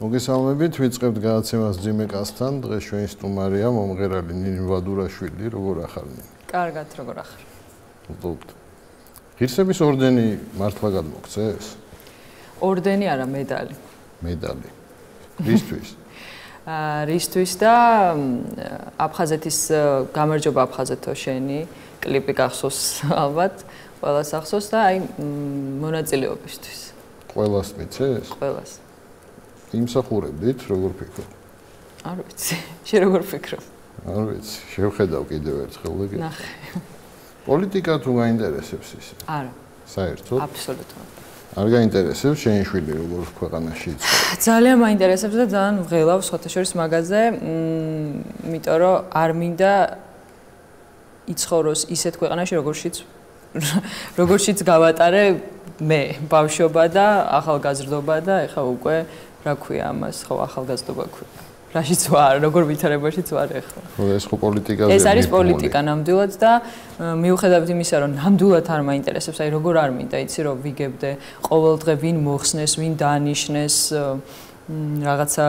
მოგესალმებით, ვიწყებთ გადაცემას ძიმე კასთან. დღეს ჩვენი სტუმარია მომღერალი ნინი ვადურაშვილი. როგორ ახარ ნინი? კარგად, როგორ ახარ? ვდობთ. ღირსების ორდენი მართლა გადმოგცეს? ორდენი არა, მედალი. მედალი. რისთვის? რისთვის და აფხაზეთის გამარჯობა აფხაზეთო შენი კლიპი გახსოვს ალბათ, ყველას ახსოვს და აი მონაწილეობისთვის. ყველას მიცეს? ყველას. იმსახურებით, როგორ ფიქრობ? არ ვიცი, შე როგორ ფიქრობ? არ ვიცი, შევხედავ კიდევ ერთხელ და ნახე. პოლიტიკა თუ გაინტერესებს ისე? არა. საერთოდ? აბსოლუტურად. არ გაინტერესებს შენი შვილი როგორ ქვეყანაში იცხოვრა? ძალიან მაინტერესებს და ძალიან ვღელავ სხვათა შორის მაგაზე, იმიტომ რომ არ მინდა იცხოვროს ისეთ ქვეყანაში, როგორშიც გავატარე მე ბავშვობა და ახალგაზრდობა და ეხლა უკვე რა ქვია ამას, ხო ახალგაზრდობა ქვია. რაშიც ვარ, როგორ ვითარებაშიც ვარ ეხლა. ხო, ეს ხო პოლიტიკაზე. ეს არის პოლიტიკა ნამდვილად და მიუხედავად იმისა, რომ ნამდვილად არ მაინტერესებს, აი როგორ არ მინდა, იცი რომ ვიგებდე ყოველდღე ვინ მოხსნეს, ვინ დაანიშნეს, რაღაცა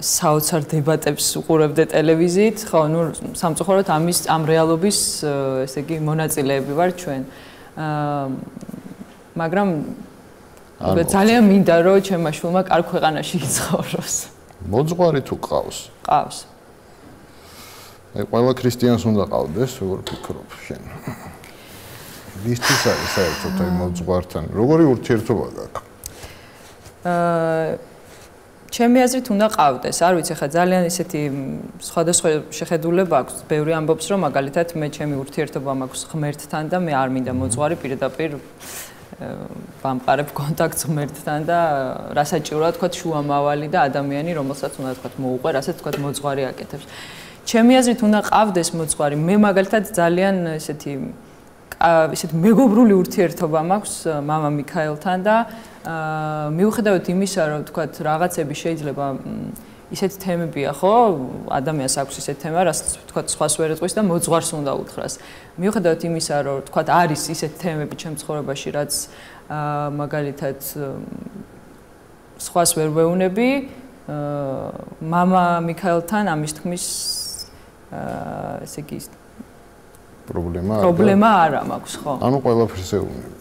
საოცარ დებატებს უყურებდე ტელევიზიით, ხო, ნუ სამწუხაროდ ამ რეალობის, ესე იგი, მონაწილეები ვარ ჩვენ. მაგრამ ძალიან მინდა რომ ჩემმა შვილმა კარგ ქვეყანაში იცხოვროს. მოძღვარი თუ ყავს? ყავს. აი ყველა ქრისტიანს უნდა ყავდეს, როგორ ფიქრობ შენ? ვისთვის არის საერთოდ აი მოძღვართან? როგორი ურთიერთობა გაქვს? ჩემი აზრით უნდა ყავდეს. არ ვიცი, ხა ძალიან ისეთი სხვადასხვა შეხედულება აქვს. ბევრი ამბობს, რომ მაგალითად მე ჩემი ურთიერთობა მაქვს ღმერთთან და მე არ მინდა მოძღვარი პირდაპირ ვამყარებ კონტაქტს ღმერთთან და რასაჭიროა თქვა შუამავალი და ადამიანი, რომელსაც უნდა თქვა მოუყვე, რასაც თქვა მოძღვარი აკეთებს. ჩემი აზრით უნდა ყავდეს მოძღვარი. მე მაგალითად ძალიან ესეთი მეგობრული ურთიერთობა მაქვს მამა მიქაელთან და მიუხედავად იმისა, რომ თქვა რაღაცები შეიძლება ისეთ თემებია, ხო? ადამიანს აქვს ისეთ თემა, რასაც თქვა სხვას ვერ ეტყვის და მოძღვარს უნდა უთხრას. მიუხედავად იმისა, რომ თქვა არის ისეთ თემები ჩემ ცხოვრებაში, რაც მაგალითად სხვას ვერ ვეუნები, მამა მიქაელთან ამის თქმის ესე იგი პრობლემა არა მაქვს, ხო? ანუ ყველაფერს ეუბნები.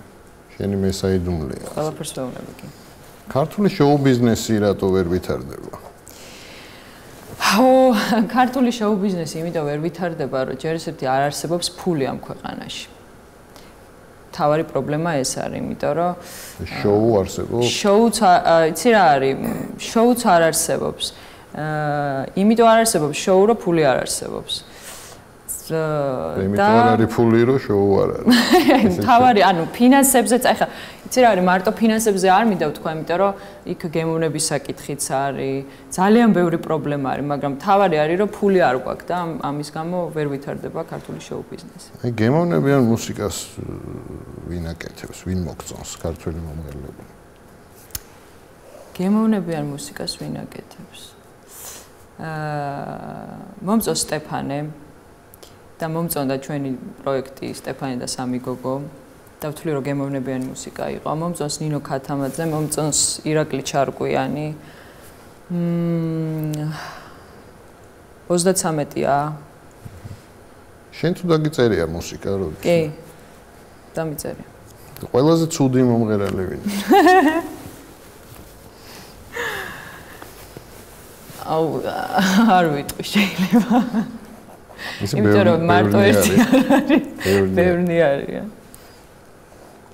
შენი მესაიდუმლეა. ყველაფერს ვეუბნები კი. ქართული შოუ ბიზნესი რატო ვერ ვითარდება? ქართული შოუ ბიზნესი იმიტომ ვერ ვითარდება, რომ ჯერ ისეთი არ არსებობს ფული ამ ქვეყანაში. თავარი პრობლემა ეს არის, იმიტომ რომ შოუ არსებობს. შოუც იცი რა არის? შოუც არ არსებობს. იმიტომ არ არსებობს შოუ, რომ ფული არ არსებობს. იმიტომ არ არის ფული, რომ შოუ არ არის. თავარი, ანუ ფინანსებზეც, ახლა იცი რა არის, მარტო ფინანსებზე არ მინდა ვთქვა, იმიტომ რომ იქ გემოვნების საკითხიც არის, ძალიან ბევრი პრობლემა არის, მაგრამ თავარი არის, რომ ფული არ გვაქვს და ამის გამო ვერ ვითარდება ქართული შოუ ბიზნესი. აი გემოვნებიან მუსიკას ვინ აკეთებს, ვინ მოგწონს ქართული მომღერლები? გემოვნებიან მუსიკას ვინ აკეთებს? მომწონს სტეფანე და მომწონდა ჩვენი პროექტი სტეფანე და სამი გოგო. და ვთვლი რომ გემოვნებიანი მუსიკა იყო. მომწონს ნინო ქათამაძე, მომწონს ირაკლი ჩარკვიანი. 33-ია. შენ თუ დაგიწერია მუსიკა როდის? კი. დამიწერია. ყველაზე ცუდი მომღერალი ვინ? აუ, არ ვიტყვი შეიძლება. იმიტომ რომ მარტო ერთი არ არის. ბევრი არის.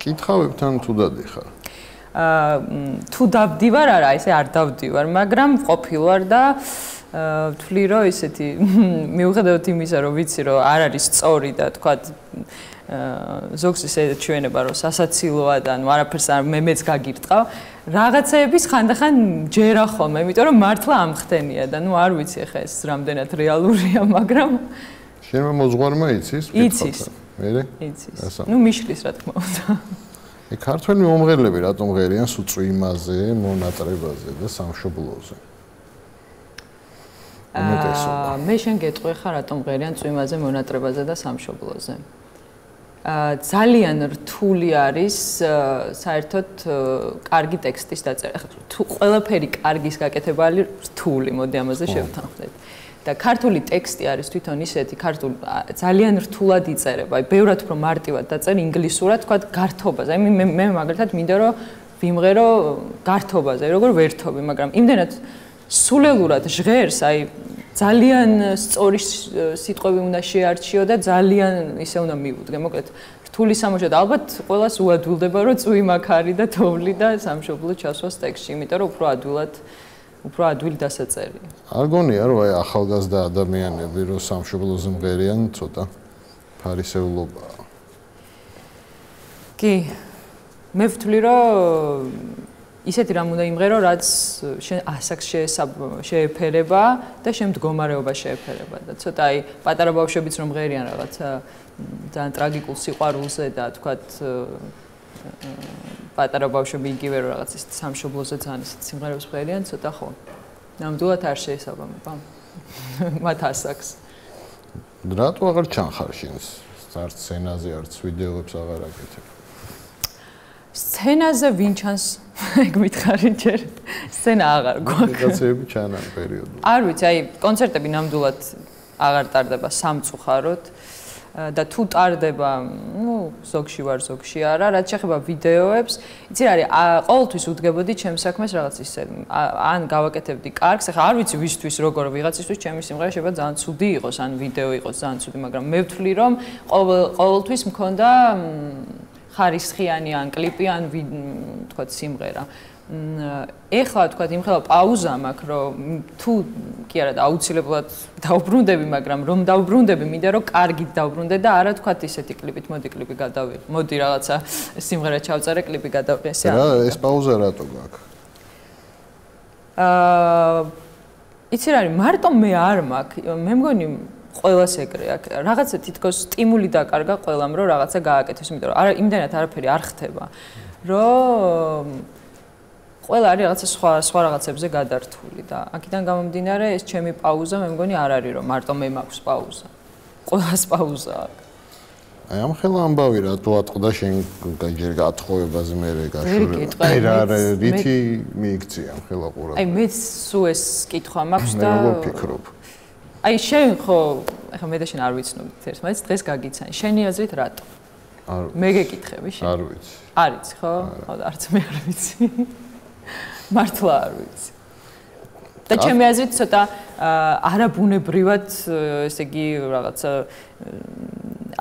კითხავებთან თუ დადიხარ? თუ დავდივარ არა, ესე არ დავდივარ, მაგრამ ყოფილვარ და ვთვლი რომ ისეთი მიუხედავად იმისა, რომ ვიცი რომ არ არის სწორი და თქვა ზოგს ისე ჩვენება რომ სასაცილოა და ანუ არაფერს მეც გაგირტყავ, რაღაცეების ხანდახან ჯერა ხოლმე, იმიტომ რომ მართლა ამხდენია და ნუ არ ვიცი ახლა ეს რამდენად რეალურია, მაგრამ შენმა მოძღვარმა იცის? იცის. მერე? იცის. ნუ მიშლის რა თქმა უნდა. აი ქართველი მომღერლები რატომ ღერიან სუწვიმაზე, მონატრებაზე და სამშობლოზე? მე შენ გეტყვი ხარ რატომ ღერიან წვიმაზე, მონატრებაზე და სამშობლოზე? ძალიან რთული არის საერთოდ კარგი ტექსტის დაწერა. თუ ყველაფერი კარგის გაკეთება არის რთული, მოდი ამაზე შევთანხმდეთ. და ქართული ტექსტი არის თვითონ ისეთი, ქართული ძალიან რთულად იწერება. აი, ბევრად უფრო მარტივად დაწერ ინგლისურად, თქვა გართობაზე. აი, მე მაგალითად მინდა რომ ვიმღერო გართობაზე, როგორ ვერთობი, მაგრამ იმდენად სულელურად ჟღერს, აი ძალიან სწორი სიტყვები უნდა შეარჩიო და ძალიან ისე უნდა მივუდგე. მოკლედ, რთული სამუშაო და ალბათ ყველას უადვილდება, რომ წვი მაქარი და თოვლი და სამშობლო ჩასვას ტექსტში, იმიტომ რომ უფრო ადვილი დასაწერია. არ გონია რომ აი ახალგაზრდა ადამიანები რომ სამშობლოზე მღერიან ცოტა ფარისევლობაა. კი, მე ვთვლი რომ ისეთი რამ უნდა იმღერო, რაც შენ ასაკს შეეფერება და შენ მდგომარეობა შეეფერება და ცოტა აი პატარა ბავშვებიც რომ მღერიან რაღაცა ძალიან ტრაგიკულ სიყვარულზე და თქვათ პატარა ბავშვები იგივე რომ რაღაც ის სამშობლოზე ძალიან ისეთ სიმღერებს მღერიან, ცოტა ხო. ნამდვილად არ შეესაბამება მათ ასაკს. რატო აღარ ჩანხარ შენს არც სცენაზე, არც ვიდეოებს აღარ აკეთებ? სცენაზე ვინ ჩანს? ეგ მითხარი ჯერ. სცენა აღარ გვაქვს. კაცები ჩანან პერიოდულად. არ ვიცი, აი კონცერტები ნამდვილად აღარ ტარდება სამწუხაროდ. და თუ ტარდება, ზოგში ვარ, ზოგში არა, რაც შეეხება ვიდეოებს, იცი რა არის, ყოველთვის უდგებოდი ჩემს საქმეს რაღაც ისე, ან გავაკეთებდი კარგს, ახლა არ ვიცი ვისთვის როგორ ვიღაცისთვის ჩემი სიმღერა შეიძლება ძალიან ცუდი იყოს, ან ვიდეო იყოს ძალიან ცუდი, მაგრამ მე ვთვლი რომ ყოველთვის მქონდა ხარისხიანი ან კლიპი, ან თქვა სიმღერა. ეხლა თქვა იმხელა პაუზა მაქვს, რომ თუ კი არა და აუცილებლად დაუბრუნდები, მაგრამ რომ დაუბრუნდები, მინდა რომ კარგით დაუბრუნდე და არა თქვა ისეთი კლიპით, მოდი კლიპი გადავიღე. მოდი რაღაცა სიმღერა ჩავწერე, კლიპი გადავიღე, ესე არა. ეს პაუზა რატო გაქვს? იცი რა არის, მარტო მე არ მაქვს, მე მგონი ყველას ეგრე აქვს. რაღაცა თითქოს სტიმული დაკარგა ყველამ, რომ რაღაცა გააკეთოს, იმიტომ რომ იმდენად არაფერი არ ხდება, რომ ყველა არის რაღაცა სხვა რაღაცებზე გადართული და აქედან გამომდინარე ეს ჩემი პაუზა მე მგონი არ არის რომ მარტო მე მაქვს პაუზა. ყველას პაუზა აქვს. აი ამ ხელა ამბავი რატო ატყდა შენ ჯერ გათხოვებაზე მე გაშურება. აი რა რითი მიიქცია ამ ხელა ყურადღება. აი მეც სულ ეს კითხვა მაქვს და მე ვფიქრობ. აი შენ ხო ეხლა მე და შენ არ ვიცნობთ ერთმანეთს დღეს გაგიცანი. შენი აზრით რატო? მე გეკითხები შენ. არ ვიცი. არიც ხო? არც მე არ ვიცი. მართლა არ ვიცი. და ჩემი აზრით ცოტა არაბუნებრივად, ესე იგი რაღაცა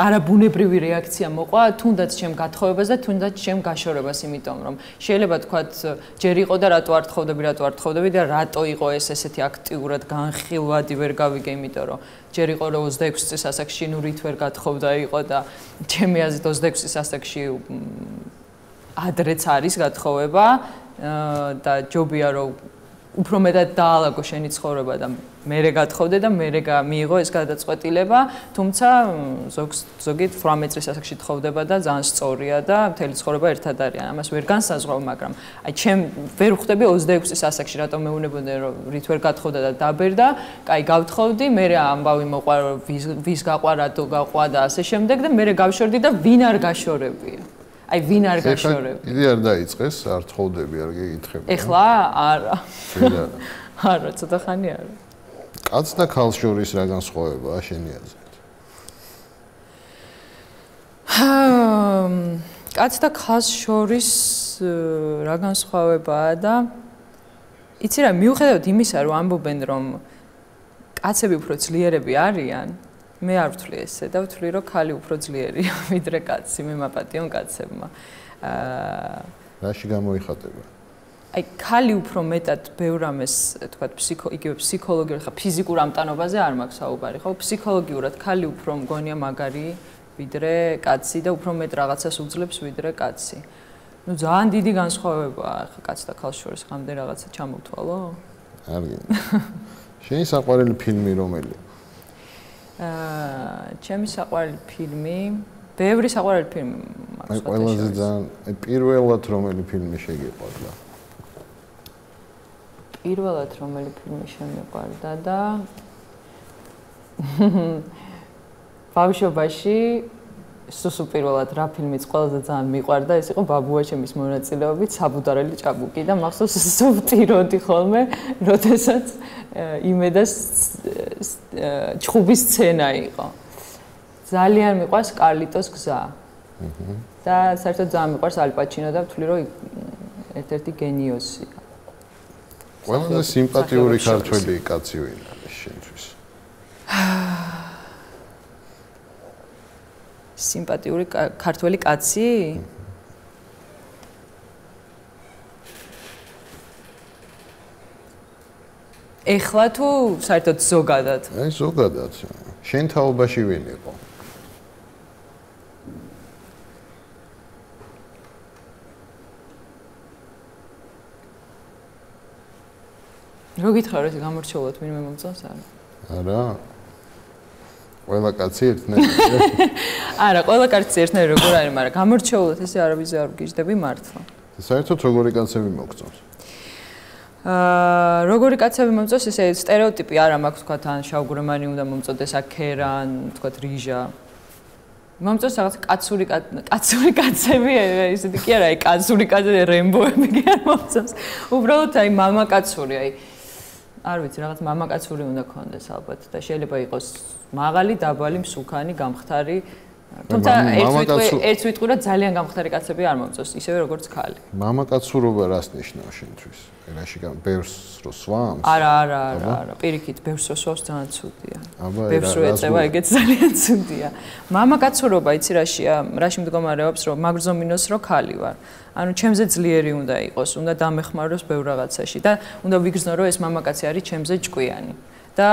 არაბუნებრივი რეაქცია მოყვა თუნდაც ჩემ გათხოვებას და თუნდაც ჩემ გაშორებას, იმიტომ რომ შეიძლება თქვათ ჯერ იყო და რატო არ თხოვდები და რატო იყო ეს ესეთი აქტიურად განხილვადი ვერ გავიგე, იმიტომ რომ ჯერ იყო რომ 26 წლის ასაკში ნურით ვერ გათხოვდა იყო და ჩემი აზრით 26 წლის ასაკში ადრეც არის გათხოვება და ჯობია რომ უფრო მეტად დაალაგო შენი ცხოვრება და მერე გათხოვდე და მერე მიიღო ეს გადაწყვეტილება, თუმცა ზოგი 18 წლის ასაკში თხოვდება და ძალიან სწორია და მთელი ცხოვრება ერთად არიან. ამას ვერ განსაზღვრავ, მაგრამ აი ჩემ ვერ ხვდები 26 წლის ასაკში რატომ მეუნებოდნენ რომ რით ვერ გათხოვდა და დაბერდა, კაი გავთხოვდი, მერე ამბავი მოყვა რომ ვის გაყვა, რატო გაყვა და ასე შემდეგ და მერე გავშორდი და ვინ არ გაშორებია. აი ვინ არ გაშორებ. იგი არ დაიწყეს, არ თხოვდები, არ გეკითხები. ეხლა არა. არა, ცოტა ხანი არა. კაც და ქალს შორის რა განსხვავებაა შენი აზრით? კაც და ქალს შორის რა განსხვავებაა და იცი რა, მიუხედავად იმისა, რომ ამბობენ, რომ კაცები უფრო ძლიერები არიან, მე არ ვთვლი ესე და ვთვლი რომ ქალი უფრო ძლიერია ვიდრე კაცი, მე მაპატიონ კაცებმა. რაში გამოიხატება? აი ქალი უფრო მეტად ბევრ ამას თქვა იგივე ფსიქოლოგიურად, ხა ფიზიკურ ამტანობაზე არ მაქვს საუბარი, ხო? ფსიქოლოგიურად ქალი უფრო მგონია მაგარი ვიდრე კაცი და უფრო მეტ რაღაცას უძლებს ვიდრე კაცი. ნუ ძალიან დიდი განსხვავებაა ხა კაც და ქალს შორის, ხამდე რაღაცა ჩამოვთვალო? არ გინდა. შენი საყვარელი ფილმი რომელია? ჩემი საყვარელი ფილმი, ბევრი საყვარელი ფილმი მაქვს. აი ყველაზე ძალიან პირველად რომელი ფილმი შეგიყვარდა? პირველად რომელი ფილმი შემიყვარდა და ბავშვობაში სუსუპირველად რა ფილმიც ყველაზე ძალიან მიყვარდა, ეს იყო ბაბუაჩემის მონაწილეობით საბუდარელი ჭაბუკი და მახსოვს სუბტიროდი ხოლმე, როდესაც იმედას ჩხუბის სცენა იყო. ძალიან მიყვარს კარლიტოს გზა. და საერთოდ ძალიან მიყვარს ალ პაჩინო და ვთვლი რომ ერთ-ერთი გენიოსია. ყველაზე სიმპათიური ქართველი კაცი ვინ არის შენთვის? სიმპათიური ქართველი კაცი? ეხლა თუ საერთოდ ზოგადად? აი ზოგადად. შენ თაობაში ვინ იყო? რო გითხრა რომ გამორჩეულად ვინმე მომწონს არა? არა. ყველა კაცი ერთნაირი. არა, ყველა კაცი ერთნაირი როგორ არის, მაგრამ გამორჩეულად ესე არავის არ გიждები მართლა. საერთოდ როგორი კაცები მოგწონს? როგორი კაცები მომწონს, ესე სტერეოტიპი არა მაქვს თქვა თან შავგურემანი უნდა მომწონდეს, აქერან, თქვა რიჟა. მომწონს რაღაც კაცური კაცები, ისეთი კი არა, აი კაცური კაცები, რემბოები კი არ მომწონს. უბრალოდ აი მამაკაცური, აი არ ვიცი, რაღაც მამაკაცური უნდა ქონდეს ალბათ და შეიძლება იყოს მაღალი, დაბალი, მსუქანი, გამხდარი. თუმცა ერთ ვიტყვი რომ ძალიან გამხდარი კაცები არ მომწონს, ისევე როგორც ქალი. მამაკაცურობა რას ნიშნავს შენთვის? რაში ბევრს რო სვამს? არა, პირიქით, ბევრს რო სვამს ძალიან ცუდია. ბევრს რო ეწევა, ეგეც ძალიან ცუდია. მამაკაცურობა იცი რაში მდგომარეობს, რომ მაგრძომინოს რო ქალი ვარ. ანუ ჩემზე ძლიერი უნდა იყოს, უნდა დამეხმაროს ბევრ რაღაცაში და უნდა ვიგრძნო რომ ეს მამაკაცი არის ჩემზე ჭკვიანი. და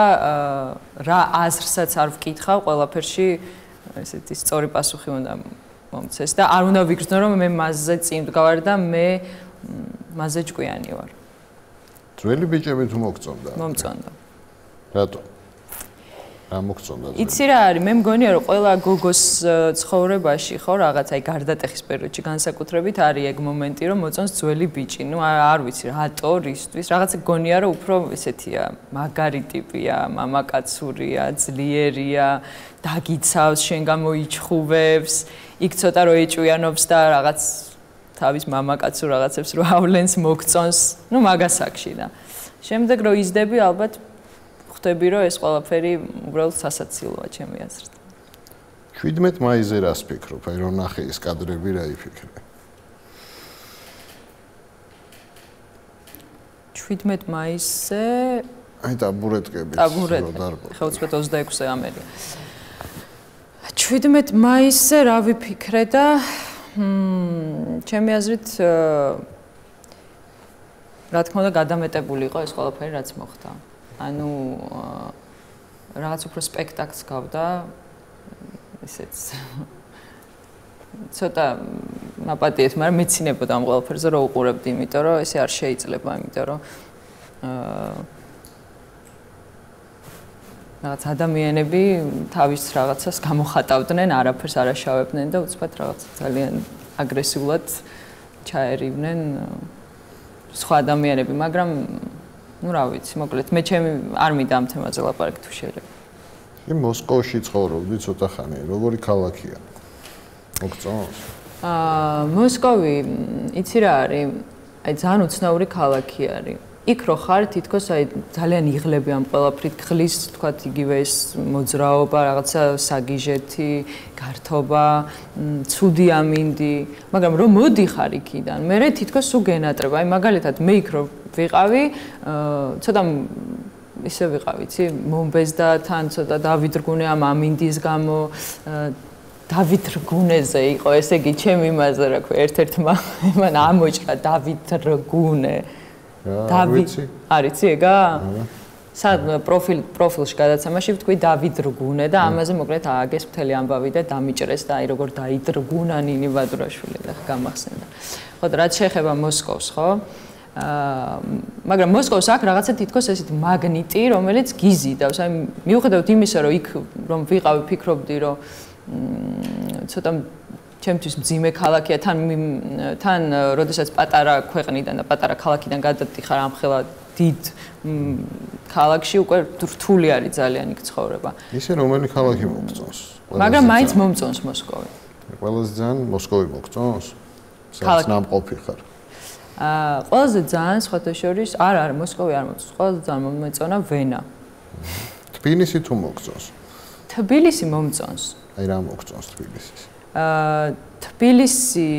რა აზრსაც არ ვკითხავ, ყველაფერში ესეთი სწორი პასუხი უნდა მომცეს და არ უნდა ვიგრძნო რომ მე მასზე წინ ვდგავარ და მე მასზე ჭკვიანი ვარ. ძველი ბიჭები თუ მოგწონდა? მომწონდა. რატო? რა მოგწონდა? იცი რა არის, მე მგონია რომ ყველა გოგოს ცხოვრებაში ხო რაღაც აი გარდატეხის პერიოდში განსაკუთრებით არის ეგ მომენტი რომ მოწონს ძველი ბიჭი. ნუ არ ვიცი რატო, რისთვის, რაღაცა გონია რომ უფრო ესეთია, მაგარი ტიპია, მამაკაცურია, ძლიერია, დაგიცავს, შენ გამოიჩხუბებს, იქ ცოტა რო ეჭვიანობს და რაღაც თავის მამაკაცურ რაღაცებს რო ავლენს მოგწონს, ნუ მაგასაკში და შემდეგ რო იზრდები ალბათ ხვდები რომ ეს ყველაფერი უბრალოდ სასაცილოა ჩემი აზრით. 17 მაისზე რას ფიქრობ? აი რომ ნახე ეს კადრები რა იფიქრე? 17 მაისზე აი ტაბურეტკები ხო 26-ზე ამერია. 17 მაისზე რა ვიფიქრე და ჩემი აზრით რა თქმა უნდა გადამეტებული იყო ეს ყველაფერი რაც მოხდა. ანუ რაღაც უფრო სპექტაკლს გავდა ისეც ცოტა მაპატიეთ, მაგრამ მეცინებოდა ამ ყველაფერზე რომ უყურებდი, იმიტომ რომ ესე არ შეიძლება, იმიტომ რომ რაღაც ადამიანები თავის რაღაცას გამოხატავდნენ, არაფერს არ აშავებდნენ და უცბად რაღაც ძალიან აგრესიულად ჩაერივნენ სხვა ადამიანები, მაგრამ ну რა ვიცი, მოკლედ მე ჩემი არ მინდა ამ თემაზე ლაპარაკი თუ შეიძლება. კი მოსკოვში ცხოვრობდი ცოტა ხანი, როგორი ქალაქია? მოგწონს? მოსკოვი, იცი რა არის? აი ძალიან უცნაური ქალაქი არის. იქ რო ხარ, თითქოს აი ძალიან იღლები ამ ყველაფრით, ხლის, თქვათ, იგივე ეს მოძრაობა, რაღაცა საგიჟეთი, გართობა, ცუდი ამინდი, მაგრამ რომ მოდიხარ იქიდან, მე თითქოს სულ გენატრება. აი მაგალითად მე იქ რო ვიყავი, ცოტა ისე ვიყავი, იცი, მომბეზდა თან ცოტა დავიძრგუნე ამ ამინდის გამო, დავიძრგუნეზე იყო, ესე იგი, ჩემ იმაზე რა ქვია, ერთ-ერთმა მან ამოჭრა დავიძრგუნე. არიცი ეგა? სად პროფილში გადაცემაში ვთქვი დავიძრგუნე და ამაზე მოკლედ ააგეს მთელი ამბავი და დამიჭრეს და აი როგორ დაიძრგუნა ნინი ბადურაშვილი და გამახსენდა. ხო და რაც შეეხება მოსკოვს, ხო? მაგრამ მოსკოვს აქვს რაღაცა თითქოს ესეთი მაგნიტი, რომელიც გიზიდავს. აი მიუხედავად იმისა, რომ იქ რომ ვიყავი, ფიქრობდი, რომ ცოტა ჩემთვის მძიმე ქალაქია, თან როდესაც პატარა ქვეყნიდან და პატარა ქალაქიდან გადადიხარ ამხელა დიდ ქალაქში, უკვე რთული არის ძალიან იქ ცხოვრება. ისე რომელი ქალაქი მომწონს? მაგრამ მაინც მომწონს მოსკოვი. ყველაზე ძალიან მოსკოვი მოგწონს? სადაც ნამყოფი ხარ? ყველაზე ძალიან სხვათა შორის არ მოსკოვი არ მოწონს. ყველაზე ძალიან მომეწონა ვენა. თბილისი თუ მოგწონს? თბილისი მომწონს. აი რა მოგწონს თბილისის? თბილისი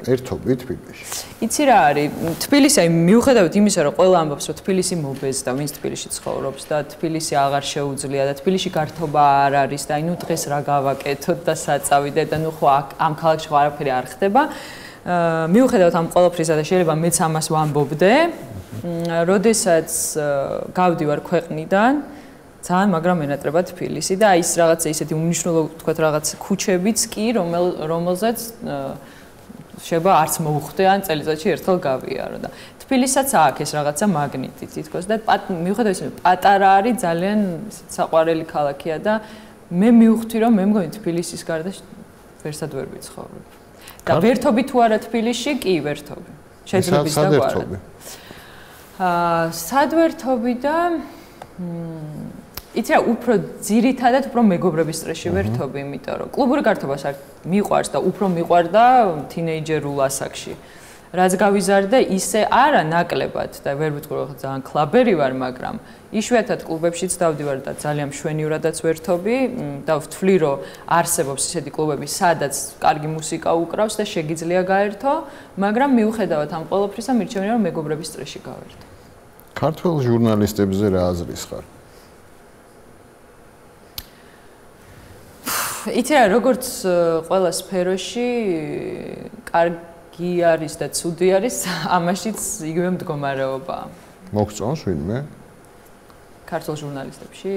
ერთობი თბილისში. იცი რა არის? თბილისი აი მიუხედავად იმისა, რომ ყველა ამბობს, რომ თბილისი მობეზდა, ვინც თბილისში ცხოვრობს და თბილისი აღარ შეუძლია და თბილისში გართობა არ არის და აი ნუ დღეს რა გავაკეთოთ და საწავიდე და ნუ ხო ამ ქალაქში ხო არაფერი არ ხდება. მიუხედავად ამ ყველაფრისა და შეიძლება მეც ამას ვამბობდე, როდესაც გავდივარ ქვეყნიდან ძალიან მაგრამ ენატრება თბილისი და აი ის რაღაცა ისეთი უმნიშვნელო თქვათ რაღაც ქუჩებიც კი რომელზეც შეიძლება არც მოუხდე ან წელიწადში ერთხელ გავიარო და თბილისსაც აქვს ეს რაღაცა მაგნიტი თითქოს და მიუხედავად იმისა პატარა არის ძალიან საყვარელი ქალაქია და მე მივხვდი რომ მე მგონი თბილისის გარდა ვერსად ვერ ვიცხოვრობ და ვერთობი თუ არა თბილისში კი ვერთობი შეძლებს და ვარ სად ვერთობი და იცი რა უფრო ძირითადად უფრო მეგობრების სტრესში ვერთობი, იმიტომ რომ კლუბური გართობას არ მიყვარს და უფრო მიყვარდა თინეიჯერულ ასაკში. რაც გავიზარდე, ისე არა ნაკლებად და ვერ ვიტყვი რომ ძალიან კლაბერი ვარ, მაგრამ იშვიათად კლუბებშიც დავდივარ და ძალიან მშვენივრადაც ვერთობი და ვთვლი რომ არსებობს ისეთი კლუბები, სადაც კარგი მუსიკა უკრავს და შეგიძლია გაერთო, მაგრამ მიუხედავად ამ ყველაფრისა მირჩევნია რომ მეგობრების სტრესში გავერთო. ქართველ ჟურნალისტებზე რა აზრის ხარ? იცი რა, როგორც ყველა სფეროში კარგი არის და ცუდი არის, ამაშიც იგივე მდგომარეობაა. მოგწონს ვინმე? ქართულ ჟურნალისტებში?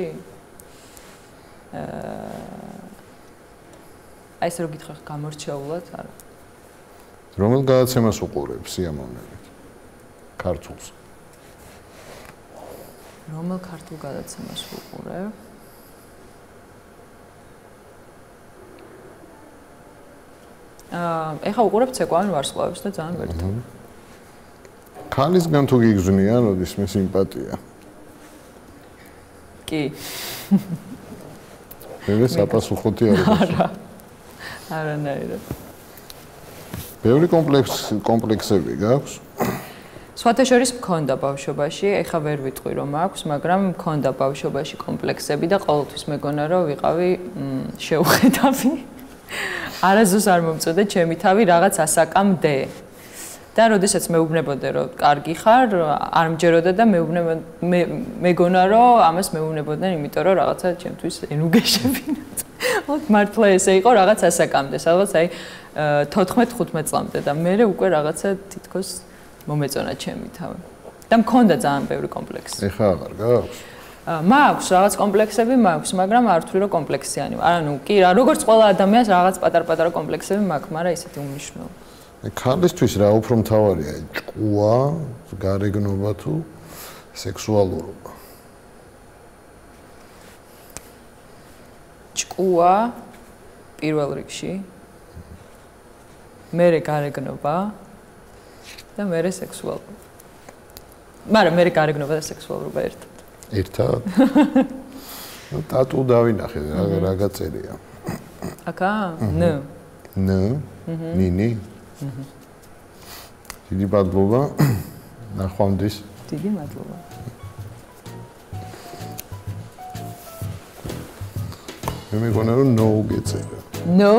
აი ეს რო გითხრა გამორჩეულად, არა. რომელ გადაცემას უყურებ სიამოვნებით? ქართულს. რომელ ქართულ გადაცემას უყურებ? ეხა უყურებ ცეკვავენ ვარსკვლავებს და ძალიან ვერთობ. ქალისგან თუ გიგზნია, როდისმე სიმპათია? კი. მე საპასუხოთი არ არის. არა. არანაირად. ბევრი კომპლექსები გაქვს? სხვათა შორის მქონდა ბავშვობაში, ეხა ვერ ვიტყვი რომ აქვს, მაგრამ მქონდა ბავშვობაში კომპლექსები და ყოველთვის მეგონა რომ ვიყავი შეუხედავი. არასდროს არ მომწოდა ჩემი თავი რაღაც ასაკამდე. და როდესაც მეუბნებოდე რომ კარგი ხარ, არ მჯეროდა და მეგონა რომ ამას მეუბნებოდნენ, იმიტომ რომ რაღაცა ჩემთვის ენუგეშებინათ. მართლა ესე იყო რაღაც ასაკამდე, სადღაც აი 14-15 წლამდე და მე უკვე რაღაცა თითქოს მომეწონა ჩემი თავი. და მქონდა ძალიან ბევრი კომპლექსი. ეხა აღარ გაქვს? მაქვს რაღაც კომპლექსები მაქვს, მაგრამ არ ვთვლი რომ კომპლექსიანი ვარ. ანუ კი რა, როგორც ყველა ადამიანს რაღაც პატარ-პატარა კომპლექსები მაქვს, მაგრამ ისეთი უმნიშვნელო. ქალისთვის რა უფრო მთავარია, ჭკუა, გარეგნობა თუ სექსუალურობა? ჭკუა პირველ რიგში. მერე გარეგნობა და მერე სექსუალურობა. მაგრამ მერე გარეგნობა და სექსუალურობა ერთად. ერთად? ნუ ტატუ დავინახე, რა გაწერია? აკა? ნ. ნინი? დიდი მადლობა. ნახვამდის. დიდი მადლობა. მე მეგონა რომ ნო გეწერა. ნო?